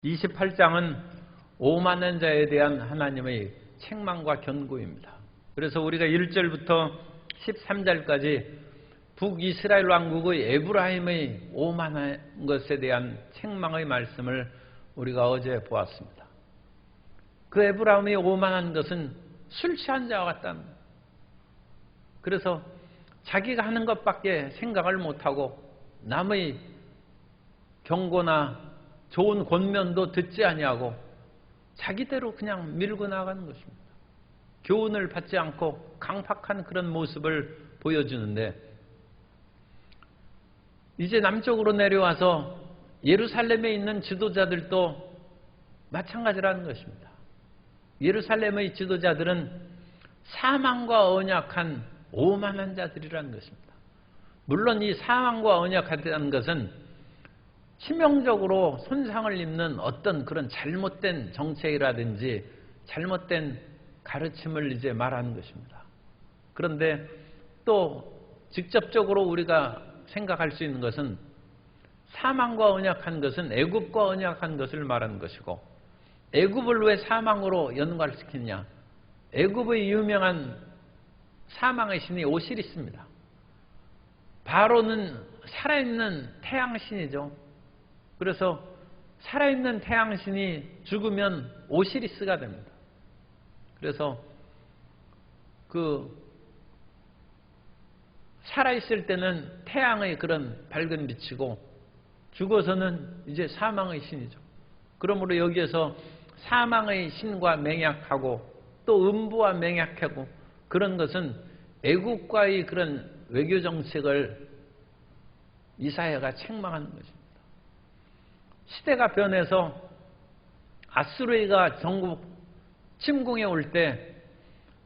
28장은 오만한 자에 대한 하나님의 책망과 경고입니다. 그래서 우리가 1절부터 13절까지 북이스라엘 왕국의 에브라임의 오만한 것에 대한 책망의 말씀을 우리가 어제 보았습니다. 그 에브라임이 오만한 것은 술 취한 자와 같다는 거예요. 그래서 자기가 하는 것밖에 생각을 못하고 남의 경고나 좋은 권면도 듣지 아니하고 자기대로 그냥 밀고 나가는 것입니다. 교훈을 받지 않고 강팍한 그런 모습을 보여주는데, 이제 남쪽으로 내려와서 예루살렘에 있는 지도자들도 마찬가지라는 것입니다. 예루살렘의 지도자들은 사망과 언약한 오만한 자들이라는 것입니다. 물론 이 사망과 언약하다는 것은 치명적으로 손상을 입는 어떤 그런 잘못된 정책이라든지 잘못된 가르침을 이제 말하는 것입니다. 그런데 또 직접적으로 우리가 생각할 수 있는 것은 사망과 언약한 것은 애굽과 언약한 것을 말하는 것이고, 애굽을 왜 사망으로 연관시키냐? 애굽의 유명한 사망의 신이 오시리스입니다. 바로는 살아있는 태양신이죠. 그래서 살아있는 태양신이 죽으면 오시리스가 됩니다. 그래서 살아있을 때는 태양의 그런 밝은 빛이고 죽어서는 이제 사망의 신이죠. 그러므로 여기에서 사망의 신과 맹약하고 또 음부와 맹약하고 그런 것은 애국과의 그런 외교 정책을 이사야가 책망하는 것입니다. 시대가 변해서 아수르가 전국 침공해 올 때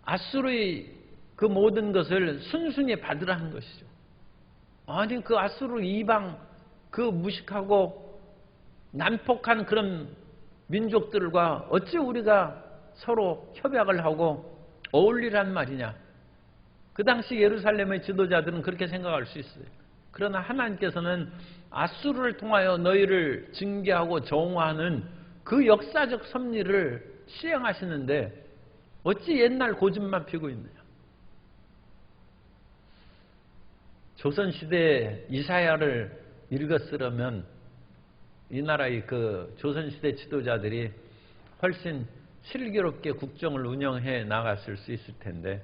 아수르의 그 모든 것을 순순히 받으라는 것이죠. 아니 그 아수르 이방 그 무식하고 난폭한 그런 민족들과 어찌 우리가 서로 협약을 하고 어울리란 말이냐. 그 당시 예루살렘의 지도자들은 그렇게 생각할 수 있어요. 그러나 하나님께서는 아수르를 통하여 너희를 징계하고 정화하는 그 역사적 섭리를 시행하시는데 어찌 옛날 고집만 피고 있느냐. 조선시대 이사야를 읽었으려면 이 나라의 그 조선시대 지도자들이 훨씬 슬기롭게 국정을 운영해 나갔을 수 있을 텐데,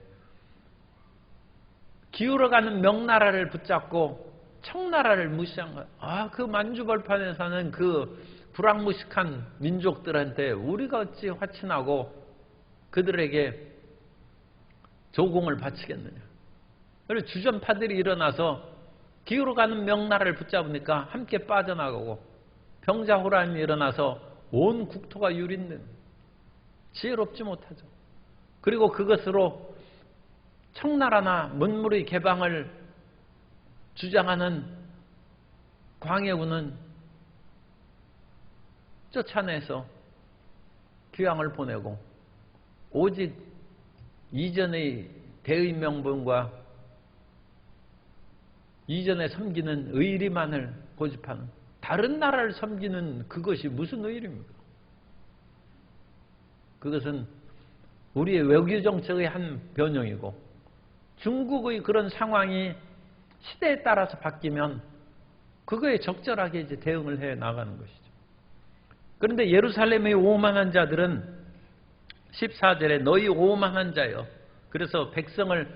기울어가는 명나라를 붙잡고 청나라를 무시한 거예요. 그 만주벌판에 사는 그 불황무식한 민족들한테 우리가 어찌 화친하고 그들에게 조공을 바치겠느냐. 그래서 주전파들이 일어나서 기울어가는 명나라를 붙잡으니까 함께 빠져나가고, 병자호란이 일어나서 온 국토가 유린된, 지혜롭지 못하죠. 그리고 그것으로 청나라나 문물의 개방을 주장하는 광해군은 쫓아내서 귀양을 보내고, 오직 이전의 대의명분과 이전에 섬기는 의리만을 고집하는, 다른 나라를 섬기는 그것이 무슨 의리입니까? 그것은 우리의 외교 정책의 한 변형이고, 중국의 그런 상황이 시대에 따라서 바뀌면 그거에 적절하게 이제 대응을 해 나가는 것이죠. 그런데 예루살렘의 오만한 자들은 14절에 너희 오만한 자여, 그래서 백성을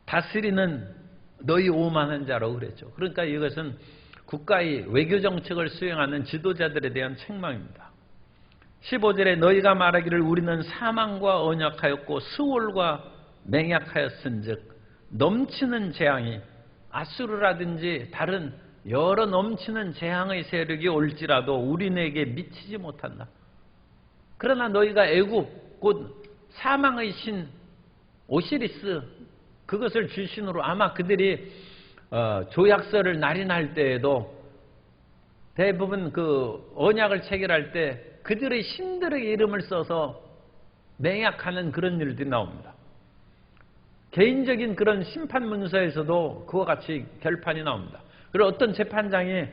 다스리는 너희 오만한 자라고 그랬죠. 그러니까 이것은 국가의 외교 정책을 수행하는 지도자들에 대한 책망입니다. 15절에 너희가 말하기를 우리는 사망과 언약하였고 스올과 맹약하였은즉 넘치는 재앙이 아수르라든지 다른 여러 넘치는 재앙의 세력이 올지라도 우리네게 미치지 못한다. 그러나 너희가 애굽 곧 사망의 신 오시리스 그것을 주신으로 아마 그들이 조약서를 날인할 때에도 대부분 그 언약을 체결할 때 그들의 신들의 이름을 써서 맹약하는 그런 일들이 나옵니다. 개인적인 그런 심판 문서에서도 그와 같이 결판이 나옵니다. 그리고 어떤 재판장이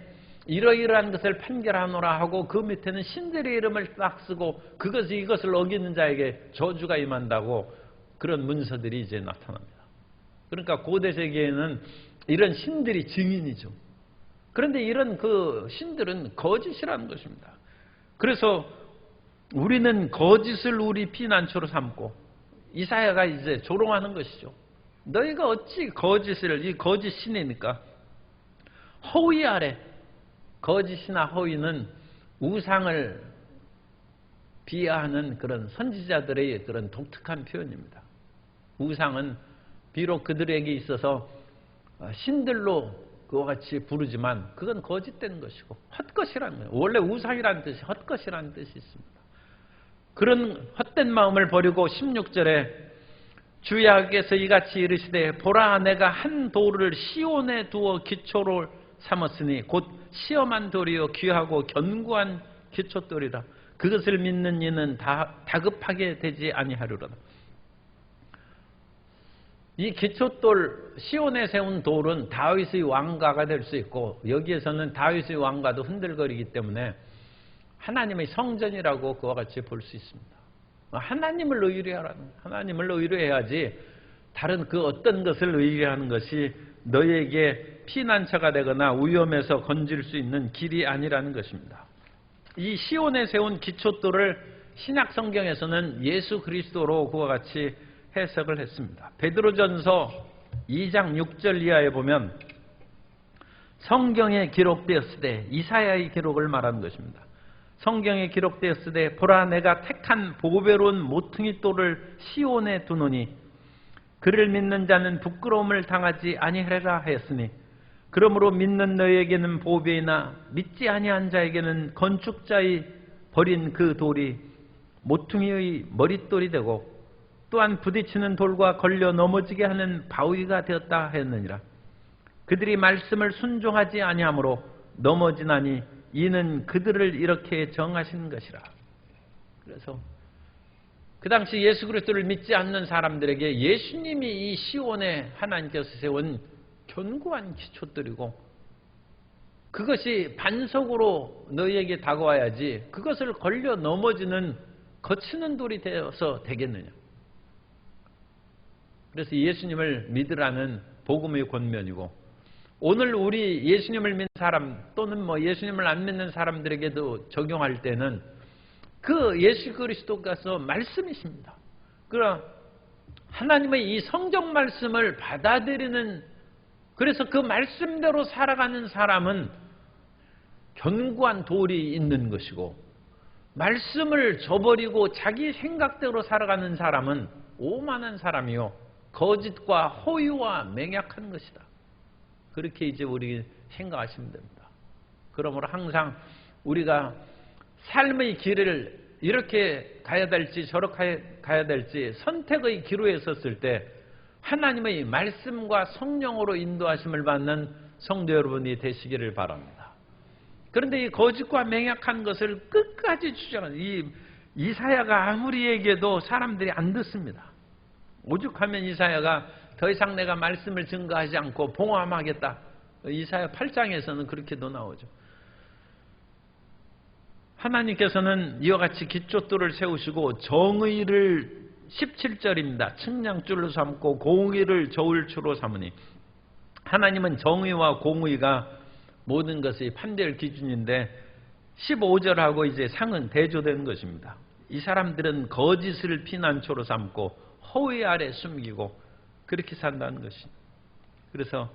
이러이러한 것을 판결하노라 하고 그 밑에는 신들의 이름을 딱 쓰고 이것을 어기는 자에게 저주가 임한다고 그런 문서들이 이제 나타납니다. 그러니까 고대 세계에는 이런 신들이 증인이죠. 그런데 이런 그 신들은 거짓이라는 것입니다. 그래서 우리는 거짓을 우리 피난처로 삼고 이사야가 이제 조롱하는 것이죠. 너희가 어찌 거짓을, 이 거짓 신이니까 허위 아래, 거짓이나 허위는 우상을 비하하는 그런 선지자들의 그런 독특한 표현입니다. 우상은 비록 그들에게 있어서 신들로 그와 같이 부르지만 그건 거짓된 것이고 헛것이라는 거예요. 원래 우상이라는 뜻이 헛것이라는 뜻이 있습니다. 그런 헛된 마음을 버리고 16절에 주야께서 이같이 이르시되 보라 내가 한 돌을 시온에 두어 기초로 삼았으니 곧 시험한 돌이요 귀하고 견고한 기초돌이라 그것을 믿는 이는 다급하게 되지 아니하리로다. 이 기초돌 시온에 세운 돌은 다윗의 왕가가 될 수 있고 여기에서는 다윗의 왕가도 흔들거리기 때문에 하나님의 성전이라고 그와 같이 볼 수 있습니다. 하나님을 의뢰하라는, 하나님을 의뢰해야지 다른 그 어떤 것을 의뢰하는 것이 너희에게 피난처가 되거나 위험에서 건질 수 있는 길이 아니라는 것입니다. 이 시온에 세운 기초돌을 신약 성경에서는 예수 그리스도로 그와 같이 해석을 했습니다. 베드로전서 2장 6절 이하에 보면 성경에 기록되었으되 이사야의 기록을 말하는 것입니다. 성경에 기록되었으되 보라 내가 택한 보배로운 모퉁이 돌을 시온에 두노니 그를 믿는 자는 부끄러움을 당하지 아니하리라 하였으니 그러므로 믿는 너희에게는 보배이나 믿지 아니한 자에게는 건축자의 버린 그 돌이 모퉁이의 머릿돌이 되고 또한 부딪히는 돌과 걸려 넘어지게 하는 바위가 되었다 하였느니라. 그들이 말씀을 순종하지 아니하므로 넘어지나니 이는 그들을 이렇게 정하신 것이라. 그래서 그 당시 예수 그리스도를 믿지 않는 사람들에게 예수님이 이 시온에 하나님께서 세운 견고한 기초들이고 그것이 반석으로 너희에게 다가와야지 그것을 걸려 넘어지는 거치는 돌이 되어서 되겠느냐. 그래서 예수님을 믿으라는 복음의 권면이고 오늘 우리 예수님을 믿는 사람 또는 뭐 예수님을 안 믿는 사람들에게도 적용할 때는 그 예수 그리스도께서 말씀이십니다. 그러나 하나님의 이 성경 말씀을 받아들이는 그래서 그 말씀대로 살아가는 사람은 견고한 돌이 있는 것이고 말씀을 저버리고 자기 생각대로 살아가는 사람은 오만한 사람이요 거짓과 허위와 맹약한 것이다. 그렇게 이제 우리 생각하시면 됩니다. 그러므로 항상 우리가 삶의 길을 이렇게 가야 될지 저렇게 가야 될지 선택의 기로에 섰을 때 하나님의 말씀과 성령으로 인도하심을 받는 성도 여러분이 되시기를 바랍니다. 그런데 이 거짓과 맹약한 것을 끝까지 주장하는 이 이사야가 아무리 얘기해도 사람들이 안 듣습니다. 오죽하면 이사야가 더 이상 내가 말씀을 증거하지 않고 봉함하겠다. 이사야 8장에서는 그렇게도 나오죠. 하나님께서는 이와 같이 기초돌을 세우시고 정의를 17절입니다. 측량줄로 삼고 공의를 저울추로 삼으니 하나님은 정의와 공의가 모든 것의 판별 기준인데 15절하고 이제 상은 대조되는 것입니다. 이 사람들은 거짓을 피난처로 삼고 허위 아래 숨기고 그렇게 산다는 것이. 그래서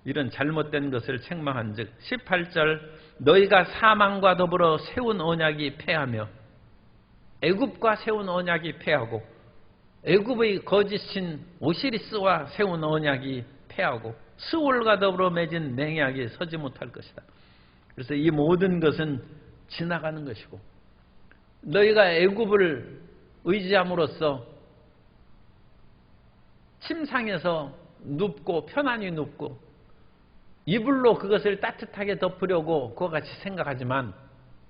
이런 잘못된 것을 책망한 즉 18절 너희가 사망과 더불어 세운 언약이 패하며 애굽과 세운 언약이 패하고 애굽의 거짓신 오시리스와 세운 언약이 패하고 스올과 더불어 맺은 맹약이 서지 못할 것이다. 그래서 이 모든 것은 지나가는 것이고 너희가 애굽을 의지함으로써 침상에서 눕고 편안히 눕고 이불로 그것을 따뜻하게 덮으려고 그와 같이 생각하지만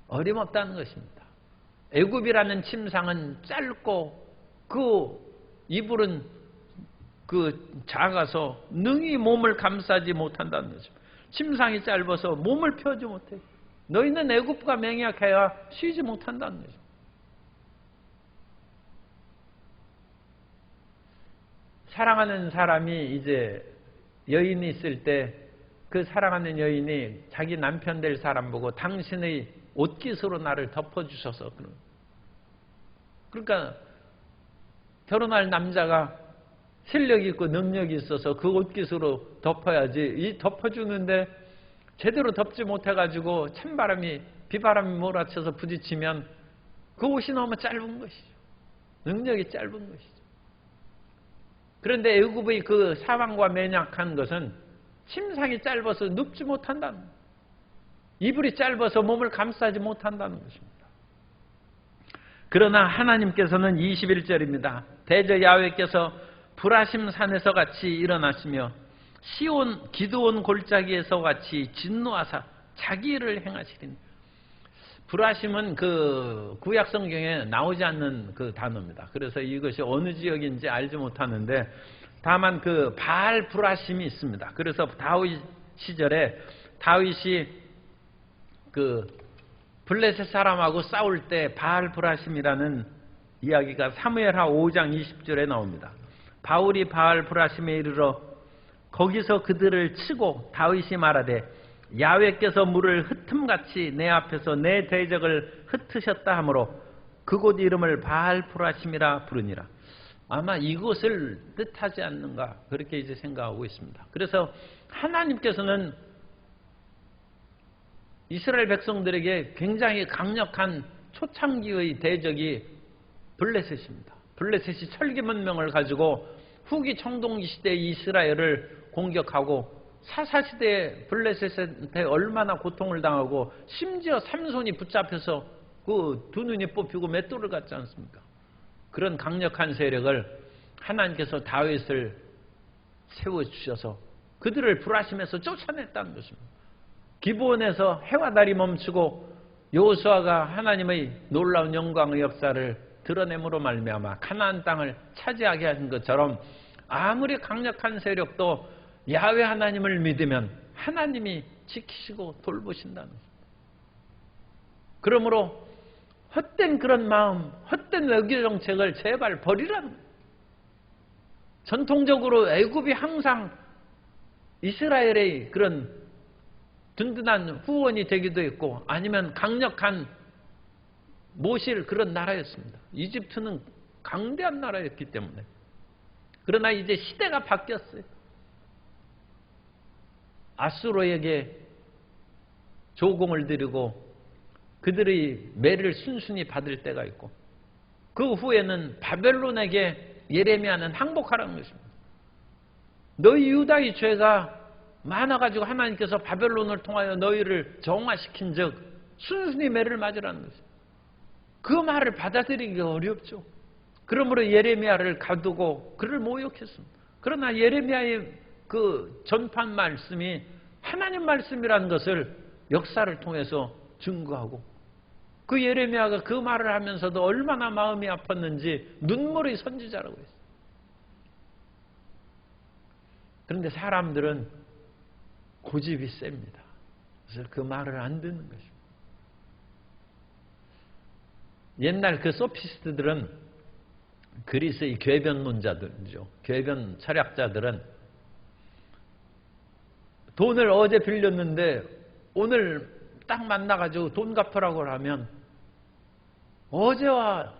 어림없다는 것입니다. 애굽이라는 침상은 짧고 그 이불은 그 작아서 능히 몸을 감싸지 못한다는 것입니다. 침상이 짧아서 몸을 펴지 못해. 너희는 애굽과 맹약해야 쉬지 못한다는 거죠. 사랑하는 사람이 이제 여인이 있을 때 그 사랑하는 여인이 자기 남편 될 사람 보고 당신의 옷깃으로 나를 덮어주셔서, 그러니까 결혼할 남자가 실력이 있고 능력이 있어서 그 옷깃으로 덮어야지, 이 덮어주는데 제대로 덮지 못해가지고 찬바람이 비바람이 몰아쳐서 부딪히면 그 옷이 너무 짧은 것이죠. 능력이 짧은 것이죠. 그런데 애굽의 그 사방과 매약한 것은 침상이 짧아서 눕지 못한다는 거예요. 이불이 짧아서 몸을 감싸지 못한다는 것입니다. 그러나 하나님께서는 21절입니다. 대저 야훼께서 브라심 산에서 같이 일어나시며 시온 기드온 골짜기에서 같이 진노하사 자기 일을 행하시리니. 브라심은 그 구약 성경에 나오지 않는 그 단어입니다. 그래서 이것이 어느 지역인지 알지 못하는데, 다만 그 바알 브라심이 있습니다. 그래서 다윗 시절에 다윗이 그 블레셋 사람하고 싸울 때 바알 브라심이라는 이야기가 사무엘하 5장 20절에 나옵니다. 바울이 바알 브라심에 이르러 거기서 그들을 치고 다윗이 말하되 야훼께서 물을 흩음같이 내 앞에서 내 대적을 흩으셨다 하므로 그곳 이름을 바알 브라심이라 부르니라. 아마 이곳을 뜻하지 않는가, 그렇게 이제 생각하고 있습니다. 그래서 하나님께서는 이스라엘 백성들에게 굉장히 강력한 초창기의 대적이 블레셋입니다. 블레셋이 철기 문명을 가지고 후기 청동기 시대의 이스라엘을 공격하고 사사시대에 블레셋한테 얼마나 고통을 당하고 심지어 삼손이 붙잡혀서 그 두 눈이 뽑히고 맷돌을 갖지 않습니까? 그런 강력한 세력을 하나님께서 다윗을 세워주셔서 그들을 브라심에서 쫓아냈다는 것입니다. 기브온에서 해와 달이 멈추고 여호수아가 하나님의 놀라운 영광의 역사를 드러냄으로 말미암아 가나안 땅을 차지하게 하신 것처럼 아무리 강력한 세력도 야훼 하나님을 믿으면 하나님이 지키시고 돌보신다는 것입니다. 그러므로 헛된 그런 마음, 헛된 외교 정책을 제발 버리라는 거예요. 전통적으로 애굽이 항상 이스라엘의 그런 든든한 후원이 되기도 했고 아니면 강력한 모실 그런 나라였습니다. 이집트는 강대한 나라였기 때문에. 그러나 이제 시대가 바뀌었어요. 아수르에게 조공을 드리고 그들의 매를 순순히 받을 때가 있고 그 후에는 바벨론에게 예레미야는 항복하라는 것입니다. 너희 유다의 죄가 많아가지고 하나님께서 바벨론을 통하여 너희를 정화시킨 즉 순순히 매를 맞으라는 것입니다. 그 말을 받아들이기가 어렵죠. 그러므로 예레미야를 가두고 그를 모욕했습니다. 그러나 예레미야의 그 전판 말씀이 하나님 말씀이라는 것을 역사를 통해서 증거하고 그 예레미야가 그 말을 하면서도 얼마나 마음이 아팠는지 눈물의 선지자라고 했어요. 그런데 사람들은 고집이 셉니다. 그래서 그 말을 안 듣는 것입니다. 옛날 그 소피스트들은 그리스의 궤변론자들이죠. 궤변 철학자들은 돈을 어제 빌렸는데 오늘 딱 만나가지고 돈 갚으라고 하면 어제와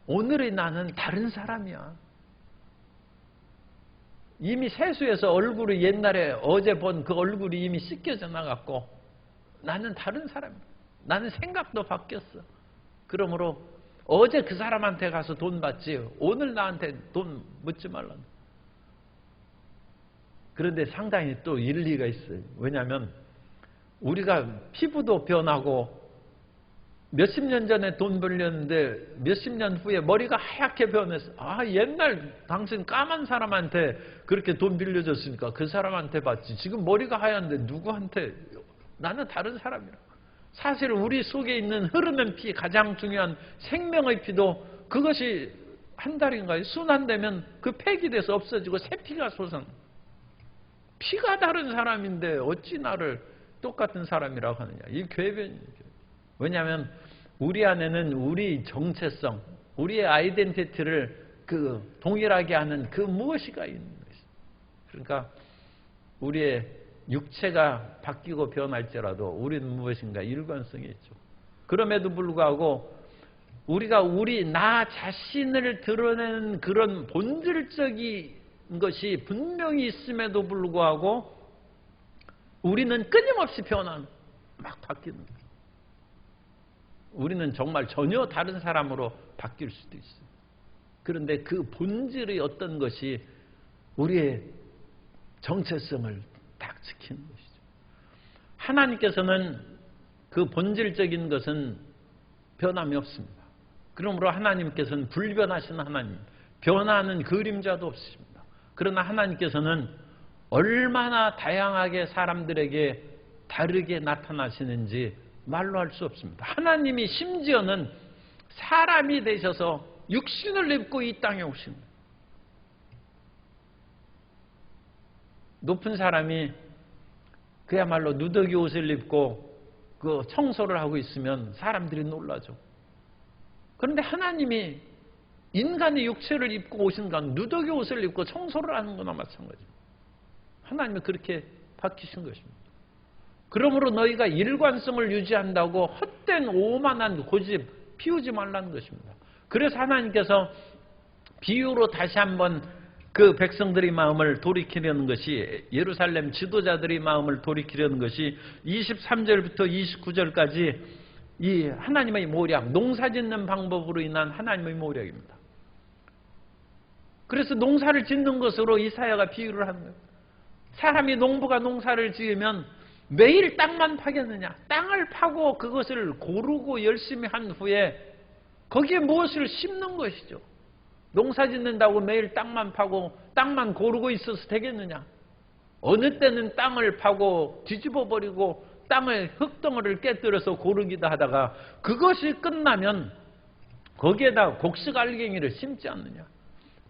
오늘의 나는 다른 사람이야. 이미 세수해서 얼굴이 옛날에 어제 본 그 얼굴이 이미 씻겨져 나갔고 나는 다른 사람이야. 나는 생각도 바뀌었어. 그러므로 어제 그 사람한테 가서 돈 받지 오늘 나한테 돈 묻지 말라는. 그런데 상당히 또 일리가 있어요. 왜냐하면 우리가 피부도 변하고 몇십 년 전에 돈 벌렸는데 몇십 년 후에 머리가 하얗게 변했어. 아, 옛날 당신 까만 사람한테 그렇게 돈 빌려줬으니까 그 사람한테 받지. 지금 머리가 하얀데 누구한테? 나는 다른 사람이라. 사실 우리 속에 있는 흐르는 피, 가장 중요한 생명의 피도 그것이 한 달인가요? 순환되면 그 폐기돼서 없어지고 새 피가 솟아나. 피가 다른 사람인데 어찌 나를 똑같은 사람이라고 하느냐. 이 궤변이죠. 왜냐하면 우리 안에는 우리 정체성, 우리의 아이덴티티를 동일하게 하는 그 무엇이가 있는 것이죠. 그러니까 우리의 육체가 바뀌고 변할지라도 우리는 무엇인가 일관성이 있죠. 그럼에도 불구하고 우리가 나 자신을 드러내는 그런 본질적인 것이 분명히 있음에도 불구하고 우리는 끊임없이 막 바뀌는 거예요. 우리는 정말 전혀 다른 사람으로 바뀔 수도 있어요. 그런데 그 본질의 어떤 것이 우리의 정체성을 딱 지키는 것이죠. 하나님께서는 그 본질적인 것은 변함이 없습니다. 그러므로 하나님께서는 불변하신 하나님, 변하는 그림자도 없으십니다. 그러나 하나님께서는 얼마나 다양하게 사람들에게 다르게 나타나시는지 말로 할 수 없습니다. 하나님이 심지어는 사람이 되셔서 육신을 입고 이 땅에 오신 거예요. 높은 사람이 그야말로 누더기 옷을 입고 그 청소를 하고 있으면 사람들이 놀라죠. 그런데 하나님이 인간의 육체를 입고 오신 건 누더기 옷을 입고 청소를 하는 거나 마찬가지입니다. 하나님이 그렇게 바뀌신 것입니다. 그러므로 너희가 일관성을 유지한다고 헛된 오만한 고집 피우지 말라는 것입니다. 그래서 하나님께서 비유로 다시 한번 그 백성들의 마음을 돌이키려는 것이, 예루살렘 지도자들의 마음을 돌이키려는 것이 23절부터 29절까지 이 하나님의 모략, 농사짓는 방법으로 인한 하나님의 모략입니다. 그래서 농사를 짓는 것으로 이사야가 비유를 하는 거예요. 사람이 농부가 농사를 지으면 매일 땅만 파겠느냐? 땅을 파고 그것을 고르고 열심히 한 후에 거기에 무엇을 심는 것이죠. 농사 짓는다고 매일 땅만 파고 땅만 고르고 있어서 되겠느냐? 어느 때는 땅을 파고 뒤집어 버리고 땅의 흙덩어리를 깨뜨려서 고르기도 하다가 그것이 끝나면 거기에다 곡식알갱이를 심지 않느냐?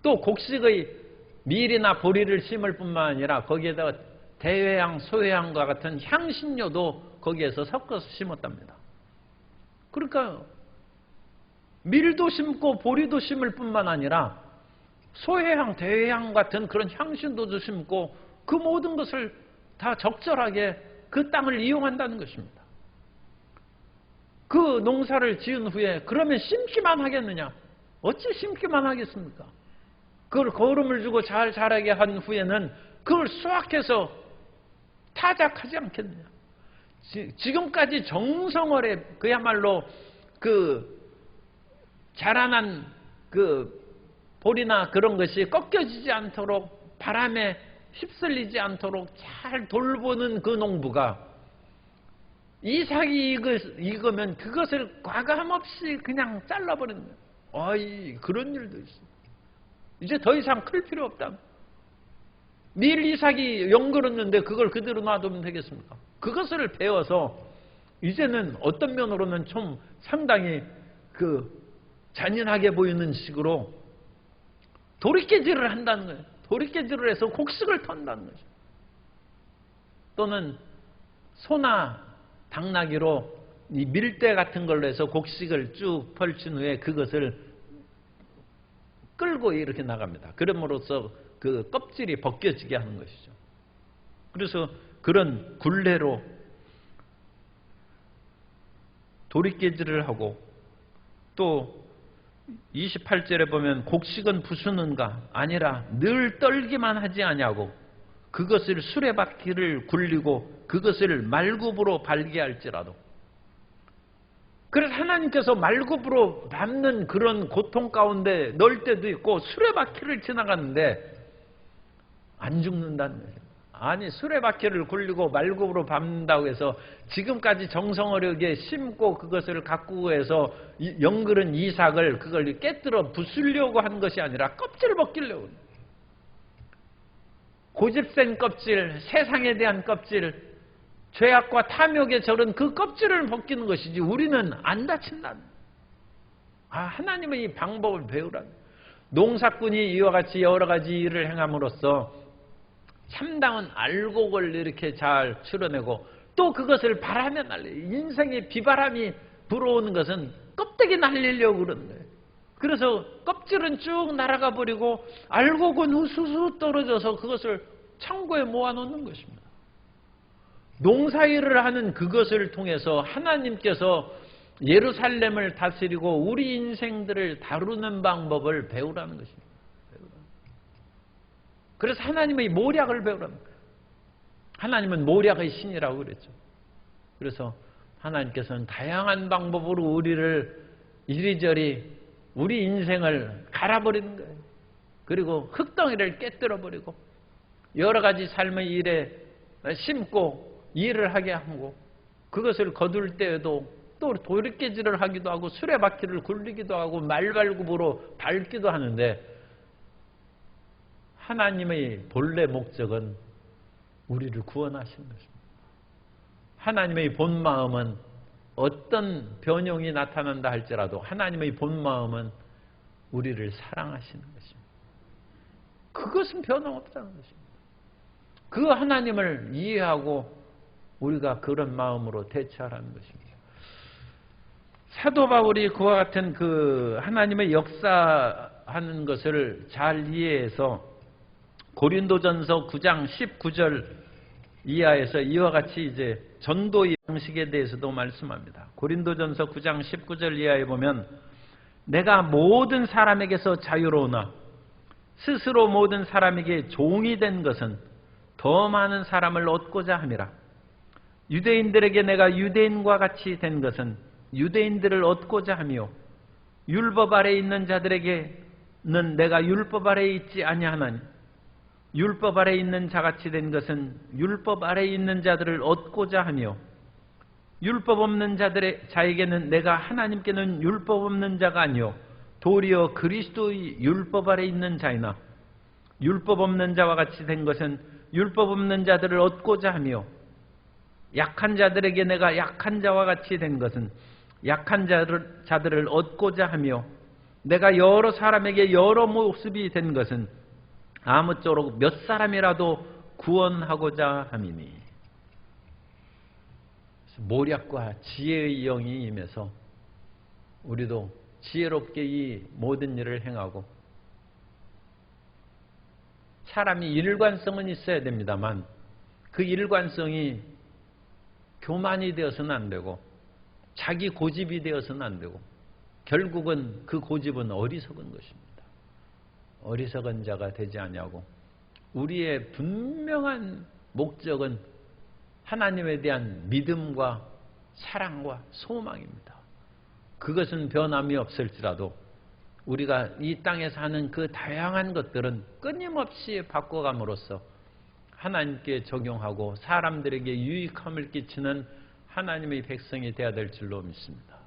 또 곡식의 밀이나 보리를 심을 뿐만 아니라 거기에다가 대회향, 소회향과 같은 향신료도 거기에서 섞어서 심었답니다. 그러니까 밀도 심고 보리도 심을 뿐만 아니라 소회향, 대회향 같은 그런 향신료도 심고 그 모든 것을 다 적절하게 그 땅을 이용한다는 것입니다. 그 농사를 지은 후에 그러면 심기만 하겠느냐? 어찌 심기만 하겠습니까? 그걸 거름을 주고 잘 자라게 한 후에는 그걸 수확해서 타작하지 않겠느냐? 지금까지 정성어에 그야말로 그 자라난 그 볼이나 그런 것이 꺾여지지 않도록 바람에 휩쓸리지 않도록 잘 돌보는 그 농부가 이삭이 익으면 그것을 과감 없이 그냥 잘라버리는 거예요. 어이, 그런 일도 있어요. 이제 더 이상 클 필요 없다. 밀 이삭이 연걸었는데 그걸 그대로 놔두면 되겠습니까? 그것을 배워서 이제는 어떤 면으로는 좀 상당히 그 잔인하게 보이는 식으로 도리깨질을 한다는 거예요. 도리깨질을 해서 곡식을 턴다는 거죠. 또는 소나 당나귀로 이 밀대 같은 걸로 해서 곡식을 쭉 펼친 후에 그것을 끌고 이렇게 나갑니다. 그럼으로써 그 껍질이 벗겨지게 하는 것이죠. 그래서 그런 굴레로 도리깨질을 하고 또 28절에 보면 곡식은 부수는가 아니라 늘 떨기만 하지 아니하고 그것을 수레바퀴를 굴리고 그것을 말굽으로 발게 할지라도. 그래서 하나님께서 말굽으로 밟는 그런 고통 가운데 넣을 때도 있고 수레바퀴를 지나가는데 안 죽는다는 거예요. 아니 수레바퀴를 굴리고 말굽으로 밟는다고 해서 지금까지 정성어렵게 심고 그것을 가꾸고 해서 연그른 이삭을 그걸 깨뜨려 부수려고 한 것이 아니라 껍질을 벗기려고. 고집센 껍질, 세상에 대한 껍질, 죄악과 탐욕에 저른 그 껍질을 벗기는 것이지 우리는 안 다친다는. 하나님의 이 방법을 배우라는. 농사꾼이 이와 같이 여러 가지 일을 행함으로써 참다운 알곡을 이렇게 잘 추려내고 또 그것을 바람에 날려. 인생의 비바람이 불어오는 것은 껍데기 날리려고 그러는 거예요. 그래서 껍질은 쭉 날아가 버리고 알곡은 우수수 떨어져서 그것을 창고에 모아놓는 것입니다. 농사일을 하는 그것을 통해서 하나님께서 예루살렘을 다스리고 우리 인생들을 다루는 방법을 배우라는 것입니다. 그래서 하나님의 모략을 배우라는 거예요. 하나님은 모략의 신이라고 그랬죠. 그래서 하나님께서는 다양한 방법으로 우리를 이리저리 우리 인생을 갈아버리는 거예요. 그리고 흙덩이를 깨뜨려버리고 여러 가지 삶의 일에 심고 일을 하게 하고 그것을 거둘 때에도 또 도리깨질을 하기도 하고 수레바퀴를 굴리기도 하고 말발굽으로 밟기도 하는데 하나님의 본래 목적은 우리를 구원하시는 것입니다. 하나님의 본 마음은 어떤 변형이 나타난다 할지라도 하나님의 본 마음은 우리를 사랑하시는 것입니다. 그것은 변함없다는 것입니다. 그 하나님을 이해하고 우리가 그런 마음으로 대처하라는 것입니다. 사도 바울이 그와 같은 그 하나님의 역사하는 것을 잘 이해해서 고린도전서 9장 19절 이하에서 이와 같이 이제 전도의 방식에 대해서도 말씀합니다. 고린도전서 9장 19절 이하에 보면 내가 모든 사람에게서 자유로우나 스스로 모든 사람에게 종이 된 것은 더 많은 사람을 얻고자 함이라. 유대인들에게 내가 유대인과 같이 된 것은 유대인들을 얻고자 하며 율법 아래에 있는 자들에게는 내가 율법 아래에 있지 아니하나니 율법 아래에 있는 자같이 된 것은 율법 아래에 있는 자들을 얻고자 하며 율법 없는 자에게는 내가 하나님께는 율법 없는 자가 아니요 도리어 그리스도의 율법 아래에 있는 자이나 율법 없는 자와 같이 된 것은 율법 없는 자들을 얻고자 하며 약한 자들에게 내가 약한 자와 같이 된 것은 약한 자들을 얻고자 하며 내가 여러 사람에게 여러 모습이 된 것은 아무쪼록 몇 사람이라도 구원하고자 함이니. 모략과 지혜의 영이 임해서 우리도 지혜롭게 이 모든 일을 행하고 사람이 일관성은 있어야 됩니다만 그 일관성이 교만이 되어서는 안 되고 자기 고집이 되어서는 안 되고 결국은 그 고집은 어리석은 것입니다. 어리석은 자가 되지 아니하고 우리의 분명한 목적은 하나님에 대한 믿음과 사랑과 소망입니다. 그것은 변함이 없을지라도 우리가 이 땅에서 하는 그 다양한 것들은 끊임없이 바꿔감으로써 하나님께 적용하고 사람들에게 유익함을 끼치는 하나님의 백성이 되어야 될 줄로 믿습니다.